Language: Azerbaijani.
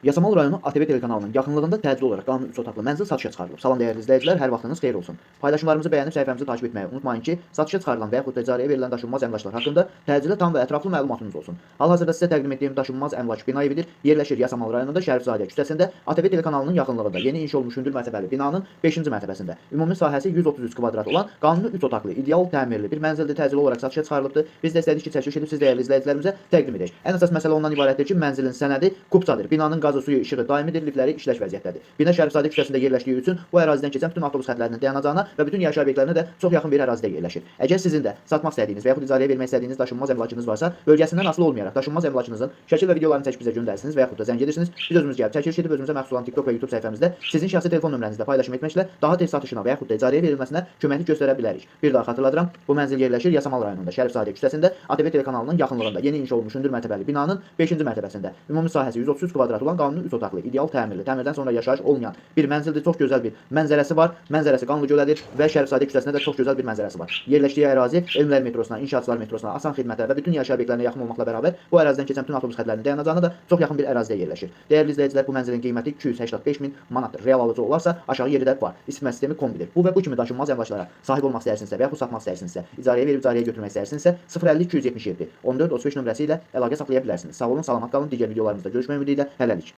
Yasamal rayonu ATV telekanalının yaxınlığında təcili olaraq qanuni 3 otaqlı mənzil satışa çıxarılıb. Salam dəyərli izləyicilər, hər vaxtınız xeyir olsun. Paylaşımlarımızı bəyənib səhifəmizi takip etməyi unutmayın ki, satışa çıxarılan və yaxud da icarəyə verilən daşınmaz əmlaklar haqqında təcili, tam və ətraflı məlumatınız olsun. Hal-hazırda sizə təqdim etdiyim daşınmaz əmlak bina evidir. Yerləşir Yasamal rayonunda Şərifzadə küçəsində ATV telekanalının yaxınlığında yeni inşa olmuş hündür mərtəbəli binanın 5-ci mərtəbəsində. Ümumi sahəsi 133 kvadrat olan qanuni 3 otaqlı, ideal təmirli bir mənzildir, təcili olaraq satışa çıxarılıbdır. Biz də istədik ki, çəkiliş edib siz dəyərli izləyicilərimizə təqdim edək. Ən əsas məsələ ondan ibarətdir ki, mənzilin sənədi kupçadır. Binanın qazı, suyu, işığı daimidir, liftləri işləş vəziyyətdədir. Bina Şərifzadə küçəsində yerləşdiyi üçün bu ərazidən keçən bütün avtobus xətlərinin dayanacağına və bütün yaşayış obyektlərinə də çox yaxın bir ərazidə yerləşir. Əgər sizin də satmaq istədiyiniz və yaxud icarəyə vermək istədiyiniz daşınmaz əmlakınız varsa, bölgəsindən asılı olmayaraq daşınmaz əmlakınızın şəkil və videolarını çəkib bizə göndərsiniz və yaxud da zəng edirsiniz. Biz özümüz gəlib çəkiliş edib özümüzə məxsus olan TikTok və YouTube səhifəmizdə sizin şəxsi telefon nömrənizlə paylaşım etməklə daha tez satışına və yaxud da icarəyə verilməsinə köməklik göstərə bilərik. Bir daha xatırladıram, bu mənzil yerləşir Yasamal rayonunda Şərifzadə küçəsində ATV telekanalının yaxınlığında yeni inşa olmuş hündür mərtəbəli binanın 5-ci mərtəbəsində. Ümumi sahəsi 133 kvadrat olan qanuni 3 otaqlı, ideal təmirli, təmirdən sonra yaşayış olmayan bir mənzildir. Çox gözəl bir mənzərəsi var. Mənzərəsi Qanlıgölədir və Şərifzadə küçəsində də çox gözəl bir mənzərəsi var. Yerləşdiyi ərazi Elmlər metrosuna, İnşaatçılar metrosuna, asan xidmətlərə və bütün yaşayış obyektlərinə yaxın olmaqla bərabər bu ərazidən keçən bütün avtobus xətlərinin dayanacağına da çox yaxın bir ərazidə yerləşir. Dəyərli izləyicilər, bu mənzilin qiyməti 285 min manatdır. Real alıcı olarsa aşağı yeri də var. İstinmə sistemi kombidir. Bu və bu kimi daşınmaz əmlaklara sahib olmaq istəyirsinizsə və yaxud satmaq istəyirsinizsə, icarəyə verib icarəyə götürmək istəyirsinizsə 050 277 14 35 nömrəsi ilə əlaqə saxlaya bilərsiniz. Sağ olun, salamat qalın. Digər videolarımızda görüşmək ümidi ilə hələlik.